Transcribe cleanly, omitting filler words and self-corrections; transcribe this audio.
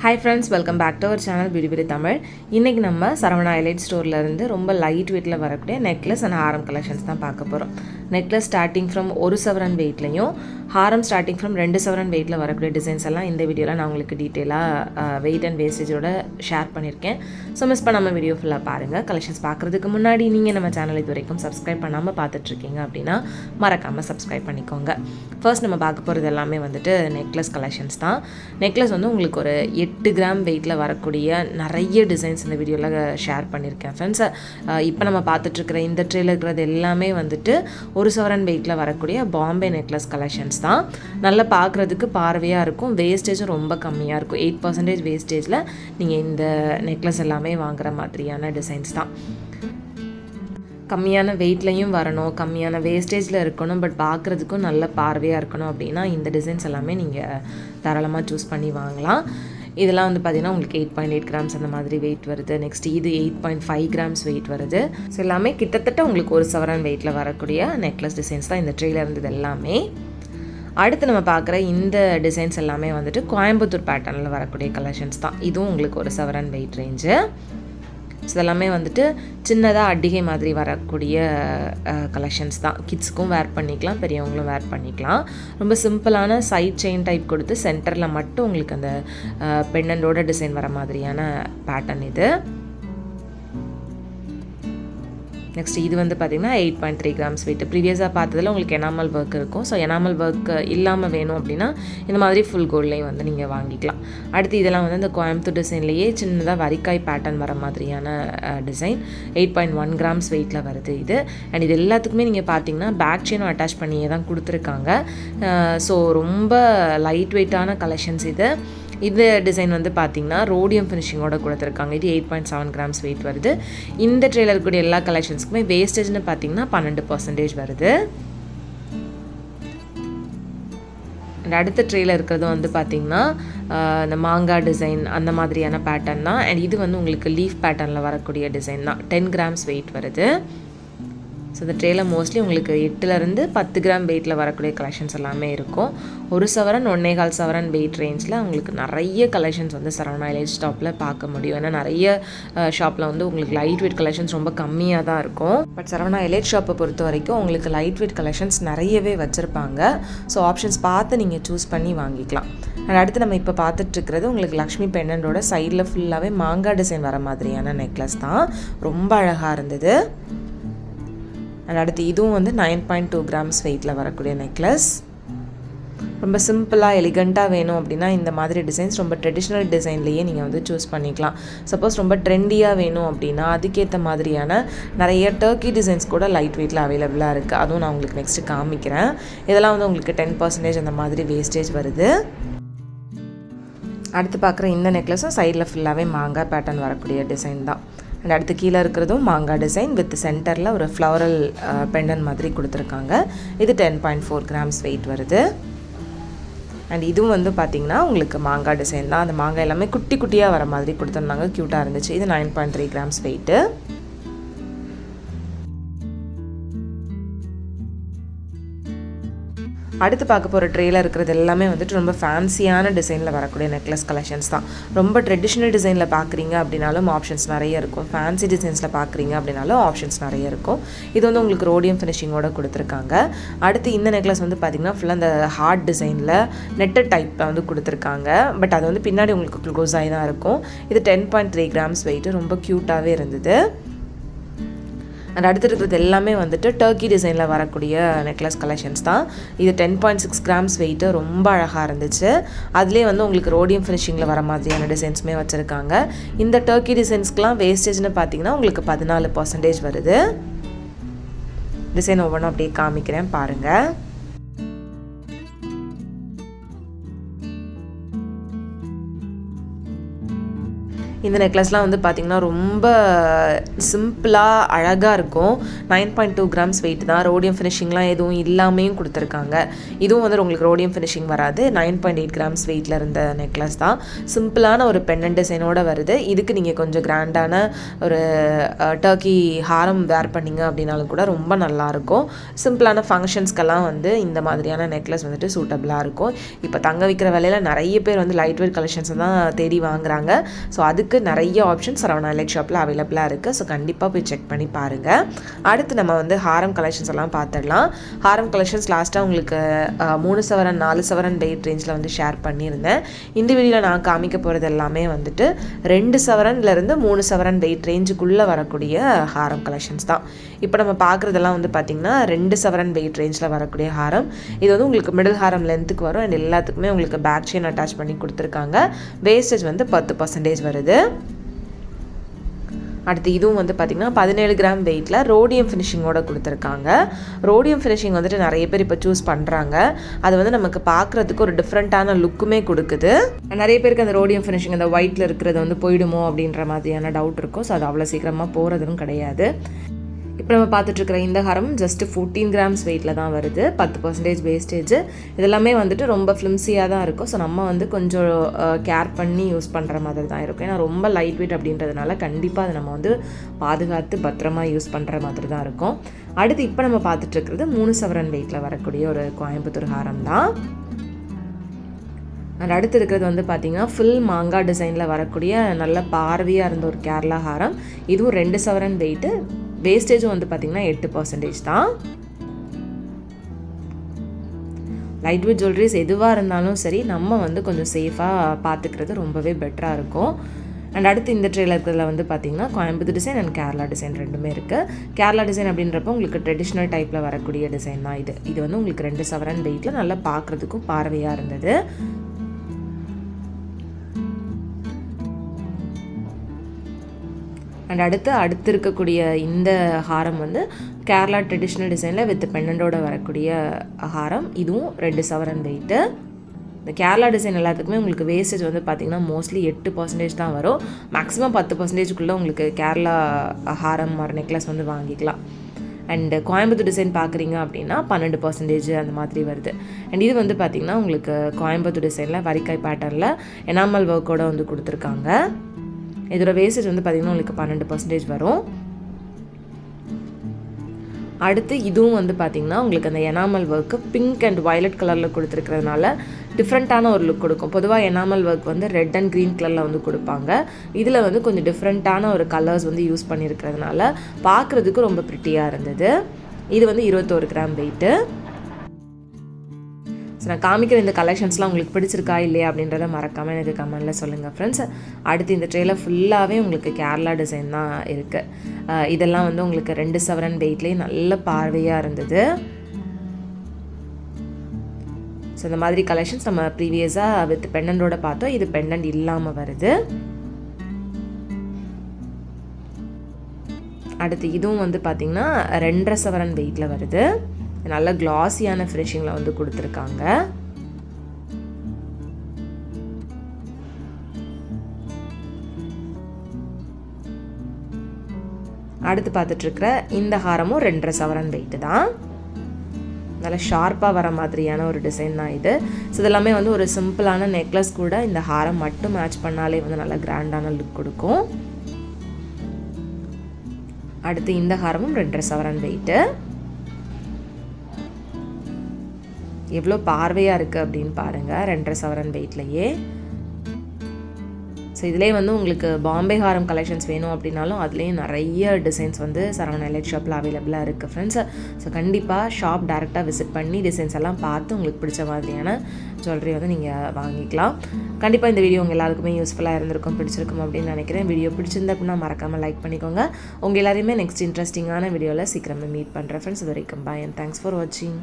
Hi friends, welcome back to our channel Beauty Beauty Tamil. இன்னைக்கு நம்ம Saravana elite ஸ்டோர்ல இருந்து ரொம்ப லைட் வெயிட்ல வரக்கூடிய நெக்லஸ் and ஹாரம் கலெக்ஷன்ஸ் தான் பார்க்க போறோம். நெக்லஸ் ஸ்டார்டிங் from 1 சவரன் வெயிட்லயும் ஹாரம் ஸ்டார்டிங் from 2 சவரன் வெயிட்ல வரக்கூடிய டிசைன்ஸ் எல்லாம் இந்த வீடியோல நான் உங்களுக்கு டீடைலா weight and wastage ஓட ஷேர் பண்ணிருக்கேன். சோ மிஸ் பண்ணாம வீடியோ ஃபுல்லா பாருங்க. கலெக்ஷன்ஸ் பார்க்கிறதுக்கு முன்னாடி நீங்க நம்ம சேனலை இதுவரைக்கும் Subscribe பண்ணாம பார்த்துட்டு இருக்கீங்க அப்படினா மறக்காம Subscribe பண்ணிக்கோங்க. ஃபர்ஸ்ட் நம்ம பார்க்க போறது எல்லாமே வந்துட்டு நெக்லஸ் கலெக்ஷன்ஸ் தான். நெக்லஸ் வந்து உங்களுக்கு ஒரு 8 கிராம் வெயிட்ல வரக்கூடிய நிறைய டிசைன்ஸ் இந்த வீடியோல ஷேர் பண்ணிருக்கேன் फ्रेंड्स. இப்போ நம்ம பார்த்துட்டு இருக்கிற இந்த ட்ரேல இருக்கிறது எல்லாமே வந்துட்டு 1 சவரன் வெயிட்ல வரக்கூடிய பாம்பே நெக்லஸ் கலெக்ஷன்ஸ் தான். நல்லா பார்க்கிறதுக்கு பார்வையா இருக்கும். வேஸ்டேஜ் ரொம்ப கம்மியா இருக்கும். 8% வேஸ்டேஜ்ல நீங்க இந்த நெக்லஸ் எல்லாமே வாங்குற மாதிரியான டிசைன்ஸ் தான். கம்மியான வெயிட்லயும் வரணும், கம்மியான வேஸ்டேஜ்ல இருக்கணும், பட் பார்க்கிறதுக்கும் நல்ல பார்வையா இருக்கணும் அப்படினா இந்த டிசைன்ஸ் எல்லாமே நீங்க தாராளமா சூஸ் பண்ணி வாங்கலாம். இதெல்லாம் வந்து பாத்தீங்கன்னா உங்களுக்கு 8.8 கிராம்ஸ் அந்த மாதிரி weight வருது. நெக்ஸ்ட் இது 8.5 கிராம்ஸ் weight வருது. சோ எல்லாமே கிட்டத்தட்ட உங்களுக்கு 1 சவரன் வெயிட்ல வரக்கூடிய நெக்லஸ் டிசைன்ஸ் தான் இந்த ட்ரேல இருந்தது எல்லாமே. அடுத்து நம்ம பார்க்குற இந்த டிசைன்ஸ் எல்லாமே வந்துட்டு கோயம்புத்தூர் பேட்டர்னில் வரக்கூடிய கலெக்ஷன்ஸ் தான். இதுவும் உங்களுக்கு 1 சவரன் வெயிட் ரேஞ்சு. ஸோ இதெல்லாமே வந்துட்டு சின்னதாக அடிகை மாதிரி வரக்கூடிய கலெக்ஷன்ஸ் தான். கிட்ஸுக்கும் வேர் பண்ணிக்கலாம், பெரியவங்களும் வேர் பண்ணிக்கலாம். ரொம்ப சிம்பிளான சைட் செயின் டைப் கொடுத்து சென்டரில் மட்டும் உங்களுக்கு அந்த பெண்டன்டோட டிசைன் வர மாதிரியான பேட்டர்ன் இது. நெக்ஸ்ட் இது வந்து பார்த்தீங்கன்னா 8.3 கிராம்ஸ் வெயிட். ப்ரீவியஸாக பார்த்ததில் உங்களுக்கு எனாமல் ஒர்க் இருக்கும். ஸோ எனாமல் ஒர்க் இல்லாமல் வேணும் அப்படின்னா இந்த மாதிரி ஃபுல் கோல்ட்லேயும் வந்து நீங்கள் வாங்கிக்கலாம். அடுத்து இதெல்லாம் வந்து இந்த கோயம்புத்தூர் டிசைன்லேயே சின்னதாக வரிக்காய் பேட்டர்ன் வர மாதிரியான டிசைன் 8.1 கிராம்ஸ் வெயிட்டில் வருது இது. அண்ட் இது எல்லாத்துக்குமே நீங்கள் பார்த்தீங்கன்னா பேக் செயினும் அட்டாச் பண்ணியே தான் கொடுத்துருக்காங்க. ஸோ ரொம்ப லைட் வெயிட்டான கலெக்ஷன்ஸ் இது. இந்த டிசைன் வந்து பார்த்தீங்கன்னா ரோடியம் ஃபினிஷிங்கோட கொடுத்துருக்காங்க. இது 8.7 கிராம்ஸ் வெயிட் வருது. இந்த ட்ரேல இருக்கக்கூடிய எல்லா கலெக்ஷன்ஸ்க்குமே வேஸ்டேஜ்னு பார்த்தீங்கன்னா 12% வருது. அடுத்த ட்ரேல இருக்கிறது வந்து பார்த்தீங்கன்னா இந்த மாங்காய் டிசைன் அந்த மாதிரியான பேட்டர்ன் தான். அண்ட் இது வந்து உங்களுக்கு லீஃப் பேட்டர்னில் வரக்கூடிய டிசைன் தான். 10 கிராம்ஸ் வெயிட் வருது. ஸோ இந்த ட்ரேல மோஸ்ட்லி உங்களுக்கு 8லேருந்து 10 கிராம் வெயிட்டில் வரக்கூடிய கலெக்ஷன்ஸ் எல்லாமே இருக்கும். 1 சவரன் 1.25 சவரன் வெயிட் ரேஞ்சில் உங்களுக்கு நிறைய கலெக்ஷன்ஸ் வந்து சரவணா எலைட் ஷாப்பில் பார்க்க முடியும். ஏன்னா நிறைய ஷாப்பில் வந்து உங்களுக்கு லைட் வெயிட் கலெக்ஷன்ஸ் ரொம்ப கம்மியாக தான் இருக்கும். பட் சரவணா எலைட் ஷாப்பை பொறுத்த வரைக்கும் உங்களுக்கு லைட் வெயிட் கலெக்ஷன்ஸ் நிறையவே வச்சுருப்பாங்க. ஸோ ஆப்ஷன்ஸ் பார்த்து நீங்கள் சூஸ் பண்ணி வாங்கிக்கலாம். அண்ட் அடுத்து நம்ம இப்போ பார்த்துட்ருக்கிறது உங்களுக்கு லக்ஷ்மி பெண்டன்டோட சைடில் ஃபுல்லாகவே மாங்காய் டிசைன் வர மாதிரியான நெக்லஸ் தான். ரொம்ப அழகாக இருந்தது. அண்ட் அடுத்து இதுவும் வந்து 9.2 கிராம்ஸ் வெயிட்டில் வரக்கூடிய நெக்லஸ். ரொம்ப சிம்பிளாக எலிகண்ட்டாக வேணும் அப்படின்னா இந்த மாதிரி டிசைன்ஸ் ரொம்ப ட்ரெடிஷ்னல் டிசைன்லேயே நீங்கள் வந்து சூஸ் பண்ணிக்கலாம். சப்போஸ் ரொம்ப ட்ரெண்டியாக வேணும் அப்படின்னா அதுக்கேற்ற மாதிரியான நிறைய டர்க்கி டிசைன்ஸ் கூட லைட் வெயிட்டில் அவைலபிளாக இருக்குது. அதுவும் நான் உங்களுக்கு நெக்ஸ்ட்டு காமிக்கிறேன். இதெல்லாம் வந்து உங்களுக்கு 10% அந்த மாதிரி வேஸ்டேஜ் வருது. அடுத்து பார்க்குற இந்த நெக்லஸும் சைடில் ஃபுல்லாகவே மாங்காய் பேட்டர்ன் வரக்கூடிய டிசைன் தான். அண்ட் அடுத்து கீழே இருக்கிறதும் மாங்காய் டிசைன் வித் சென்டரில் ஒரு ஃப்ளவரல் பெண்டன் மாதிரி கொடுத்துருக்காங்க. இது 10.4 கிராம்ஸ் வெயிட் வருது. அண்ட் இதுவும் வந்து பார்த்திங்கன்னா உங்களுக்கு மாங்காய் டிசைன் தான். அந்த மாங்காய் எல்லாமே குட்டி குட்டியாக வர மாதிரி கொடுத்துருந்தாங்க. க்யூட்டாக இருந்துச்சு. இது 9.3 கிராம்ஸ் வெயிட்டு. அடுத்து பார்க்க போகிற ட்ரேல இருக்கிறது எல்லாமே வந்துட்டு ரொம்ப ஃபேன்சியான டிசைனில் வரக்கூடிய நெக்லஸ் கலெக்ஷன்ஸ் தான். ரொம்ப ட்ரெடிஷ்னல் டிசைனில் பார்க்குறீங்க அப்படின்னாலும் ஆப்ஷன்ஸ் நிறைய இருக்கும். ஃபேன்சி டிசைன்ஸில் பார்க்குறீங்க அப்படின்னாலும் ஆப்ஷன்ஸ் நிறைய இருக்கும். இது வந்து உங்களுக்கு ரோடியம் ஃபினிஷிங்கோட கொடுத்துருக்காங்க. அடுத்து இந்த நெக்லஸ் வந்து பார்த்திங்கன்னா ஃபுல்லாக அந்த ஹார்ட் டிசைனில் நெட்டட் டைப்பில் வந்து கொடுத்துருக்காங்க. பட் அது வந்து பின்னாடி உங்களுக்கு க்ளோஸ் ஆகி தான் இருக்கும். இது 10.3 கிராம்ஸ் வெயிட்டு. ரொம்ப க்யூட்டாகவே இருந்தது. அண்ட் அடுத்து இருக்கிறது எல்லாமே வந்துட்டு டர்க்கி டிசைனில் வரக்கூடிய நெக்லஸ் கலெக்ஷன்ஸ் தான். இது 10.6 கிராம்ஸ் வெயிட்டு. ரொம்ப அழகாக இருந்துச்சு. அதுலேயே வந்து உங்களுக்கு ரோடியம் ஃபினிஷிங்கில் வர மாதிரியான டிசைன்ஸுமே வச்சுருக்காங்க. இந்த டர்க்கி டிசைன்ஸ்க்கெலாம் வேஸ்டேஜ்னு பார்த்தீங்கன்னா உங்களுக்கு 14% வருது. டிசைன் ஒவ்வொன்றும் அப்படியே காமிக்கிறேன் பாருங்கள். இந்த நெக்லஸ்லாம் வந்து பார்த்திங்கன்னா ரொம்ப சிம்பிளாக அழகாக இருக்கும். 9.2 கிராம்ஸ் வெயிட் தான். ரோடியம் ஃபினிஷிங்லாம் எதுவும் இல்லாமையும் கொடுத்துருக்காங்க. இதுவும் வந்து உங்களுக்கு ரோடியம் ஃபினிஷிங் வராது. 9.8 கிராம்ஸ் வெயிட்டில் இருந்த நெக்லஸ் தான். சிம்பிளான ஒரு பெண்டன்ட் டிசைனோடு வருது. இதுக்கு நீங்கள் கொஞ்சம் கிராண்டான ஒரு டர்க்கி ஹாரம் வேர் பண்ணிங்க அப்படின்னாலும் கூட ரொம்ப நல்லாயிருக்கும். சிம்பிளான ஃபங்க்ஷன்ஸ்க்கெல்லாம் வந்து இந்த மாதிரியான நெக்லஸ் வந்துட்டு சூட்டபிளாக இருக்கும். இப்போ தங்க விற்கிற விலையில் நிறைய பேர் வந்து லைட் வெயிட் கலெக்ஷன்ஸை தான் தேடி வாங்குறாங்க. ஸோ அதுக்கு நிறைய ஆப்ஷன்ஸ் சரவணா எலக்ட் ஷாப்பில் அவைலபிளாக இருக்குது. ஸோ கண்டிப்பாக போய் செக் பண்ணி பாருங்கள். அடுத்து நம்ம வந்து ஹாரம் கலெக்ஷன்ஸ் எல்லாம் பார்த்துடலாம். ஹாரம் கலெக்ஷன்ஸ் லாஸ்ட்டாக உங்களுக்கு 3 சவரன் 4 சவரன் வெயிட் ரேஞ்சில் வந்து ஷேர் பண்ணியிருந்தேன். இந்த வீடியோவில் நான் காமிக்க போகிறது எல்லாமே வந்துட்டு 2 சவரன்லேருந்து 3 சவரன் வெயிட் ரேஞ்சுக்குள்ளே வரக்கூடிய ஹாரம் கலெக்ஷன்ஸ் தான். இப்போ நம்ம பார்க்குறதெல்லாம் வந்து பார்த்திங்கன்னா 2 சவரன் வெயிட் ரேஞ்சில் வரக்கூடிய ஹாரம். இது வந்து உங்களுக்கு மிடில் ஹாரம் லென்த்துக்கு வரும். அண்ட் எல்லாத்துக்குமே உங்களுக்கு பேக் செயின் அட்டாச் பண்ணி கொடுத்துருக்காங்க. வேஸ்டேஜ் வந்து 10% வருது. அடுத்து இதுவும் வந்து பார்த்திங்கன்னா 17 கிராம் வெயிட்டில் ரோடியம் ஃபினிஷிங்கோடு கொடுத்துருக்காங்க. ரோடியம் ஃபினிஷிங் வந்துட்டு நிறைய பேர் இப்போ சூஸ் பண்ணுறாங்க. அது வந்து நமக்கு பார்க்குறதுக்கு ஒரு டிஃப்ரெண்ட்டான லுக்குமே கொடுக்குது. நிறைய பேருக்கு அந்த ரோடியம் ஃபினிஷிங் அந்த ஒயிட்டில் இருக்கிறது வந்து போயிடுமோ அப்படின்ற மாதிரியான டவுட் இருக்கும். ஸோ அது அவ்வளோ சீக்கிரமாக போகிறதுன்னு கிடையாது. இப்போ நம்ம பார்த்துட்ருக்கிற இந்த ஹாரம் ஜஸ்ட்டு 14 கிராம்ஸ் வெயிட்டில் தான் வருது. 10% வேஸ்டேஜ். இதெல்லாமே வந்துட்டு ரொம்ப ஃப்ளிம்ஸியாக தான் இருக்கும். ஸோ நம்ம வந்து கொஞ்சம் கேர் பண்ணி யூஸ் பண்ணுற மாதிரி தான் இருக்கும். ஏன்னா ரொம்ப லைட் வெயிட் அப்படின்றதுனால கண்டிப்பாக அதை நம்ம வந்து பாதுகாத்து பத்திரமா யூஸ் பண்ணுற மாதிரி தான் இருக்கும். அடுத்து இப்போ நம்ம பார்த்துட்ருக்கிறது 3 சவரன் வெயிட்டில் வரக்கூடிய ஒரு கோயம்புத்தூர் ஹாரம் தான். அண்ட் அடுத்து இருக்கிறது வந்து பார்த்திங்கன்னா ஃபுல் மாங்காய் டிசைனில் வரக்கூடிய நல்ல பார்வையாக இருந்த ஒரு கேரளா ஹாரம். இதுவும் 2 சவரன் வெயிட்டு. வேஸ்டேஜும் வந்து பார்த்திங்கன்னா 8% தான். லைட் வெயிட் ஜுவல்லரிஸ் எதுவாக இருந்தாலும் சரி நம்ம வந்து கொஞ்சம் சேஃபாக பார்த்துக்கிறது ரொம்பவே பெட்டராக இருக்கும். அண்ட் அடுத்து இந்த ட்ரேல இருக்கிறதுல வந்து பார்த்திங்கன்னா Coimbatore design and Kerala design ரெண்டுமே இருக்குது. கேரளா டிசைன் அப்படின்றப்போ உங்களுக்கு ட்ரெடிஷ்னல் டைப்பில் வரக்கூடிய டிசைன் தான் இது. இது வந்து உங்களுக்கு 2 சவரன் வெயிட்டில் நல்லா பார்க்குறதுக்கும் பார்வையாக இருந்தது. அண்ட் அடுத்து இருக்கக்கூடிய இந்த ஹாரம் வந்து கேரளா ட்ரெடிஷ்னல் டிசைனில் வித் பெண்டண்டோட வரக்கூடிய ஹாரம். இதுவும் 2 சவரன் வெயிட்டு. இந்த கேரளா டிசைன் எல்லாத்துக்குமே உங்களுக்கு வேஸ்டேஜ் வந்து பார்த்திங்கன்னா மோஸ்ட்லி 8% தான் வரும். மேக்ஸிமம் 10%க்குள்ளே உங்களுக்கு கேரளா ஹாரம் ஒரு நெக்லஸ் வந்து வாங்கிக்கலாம். அண்ட் கோயம்புத்தூர் டிசைன் பார்க்குறீங்க அப்படின்னா 12% அந்த மாதிரி வருது. அண்ட் இது வந்து பார்த்திங்கன்னா உங்களுக்கு கோயம்புத்தூர் டிசைனில் வரிக்காய் பேட்டர்னில் எனாமல் ஒர்க்கோட வந்து கொடுத்துருக்காங்க. இதோட வேஸ்டேஜ் வந்து பார்த்திங்கன்னா உங்களுக்கு 12% வரும். அடுத்து இதுவும் வந்து பார்த்திங்கன்னா உங்களுக்கு அந்த enamel work pink and violet கலரில் கொடுத்துருக்கிறதுனால டிஃப்ரெண்ட்டான ஒரு லுக் கொடுக்கும். பொதுவாக எனாமல் ஒர்க் வந்து ரெட் அண்ட் க்ரீன் கலரில் வந்து கொடுப்பாங்க. இதில் வந்து கொஞ்சம் டிஃப்ரெண்ட்டான ஒரு கலர்ஸ் வந்து யூஸ் பண்ணியிருக்கிறதுனால பார்க்குறதுக்கு ரொம்ப ப்ரிட்டியாக இருந்தது. இது வந்து 21 கிராம் வெயிட்டு. ஸோ நான் காமிக்கிற இந்த கலெக்ஷன்ஸ்லாம் உங்களுக்கு பிடிச்சிருக்கா இல்லையா அப்படின்றத மறக்காமல் எனக்கு கமெண்டில் சொல்லுங்கள் ஃப்ரெண்ட்ஸ். அடுத்து இந்த ட்ரேல ஃபுல்லாகவே உங்களுக்கு கேரளா டிசைன் தான் இருக்குது. இதெல்லாம் வந்து உங்களுக்கு 2 சவரன் வெயிட்லேயே நல்ல பார்வையாக இருந்தது. ஸோ இந்த மாதிரி கலெக்ஷன்ஸ் நம்ம ப்ரீவியஸாக வித் பெண்டண்டோட பார்த்தோம். இது பெண்டன்ட் இல்லாமல் வருது. அடுத்து இதுவும் வந்து பார்த்திங்கன்னா 2.5 சவரன் வெயிட்டில் வருது. நல்ல கிளாஸியான ஃபினிஷிங்கில் வந்து கொடுத்துருக்காங்க. அடுத்து பார்த்துட்ருக்கிற இந்த ஹாரமும் 2.5 சவரன் வெயிட்டு தான். நல்லா ஷார்ப்பாக வர மாதிரியான ஒரு டிசைன் தான் இது. ஸோ இதெல்லாமே வந்து ஒரு சிம்பிளான நெக்லஸ் கூட இந்த ஹாரம் மட்டும் மேட்ச் பண்ணாலே வந்து நல்லா கிராண்டான லுக் கொடுக்கும். அடுத்து இந்த ஹாரமும் 2.5 சவரன் வெயிட்டு. எவ்வளோ பார்வையாக இருக்குது அப்படின்னு பாருங்கள் 2.5 சவரன் வெயிட்லையே. ஸோ இதிலே வந்து உங்களுக்கு பாம்பே ஹாரம் கலெக்ஷன்ஸ் வேணும் அப்படின்னாலும் அதுலேயும் நிறைய டிசைன்ஸ் வந்து சரவணா எலக்ட் ஷாப்பில் அவைலபிளாக இருக்குது ஃப்ரெண்ட்ஸ். ஸோ கண்டிப்பாக ஷாப் டேரெக்டாக விசிட் பண்ணி டிசைன்ஸ் எல்லாம் பார்த்து உங்களுக்கு பிடிச்ச மாதிரியான ஜுவல்லரி வந்து நீங்கள் வாங்கிக்கலாம். கண்டிப்பாக இந்த வீடியோ உங்கள் எல்லாருக்குமே யூஸ்ஃபுல்லாக இருந்திருக்கும், பிடிச்சிருக்கும் அப்படின்னு நினைக்கிறேன். வீடியோ பிடிச்சிருந்தா அப்படின்னா மறக்காமல் லைக் பண்ணிக்கோங்க. உங்கள் எல்லாரையுமே நெக்ஸ்ட் இன்ட்ரெஸ்டிங்கான வீடியோவில் சீக்கிரமே மீட் பண்ணுறேன் ஃப்ரெண்ட்ஸ். இது வரைக்கும் பாய் அண்ட் தேங்க்ஸ் ஃபார் வாட்சிங்.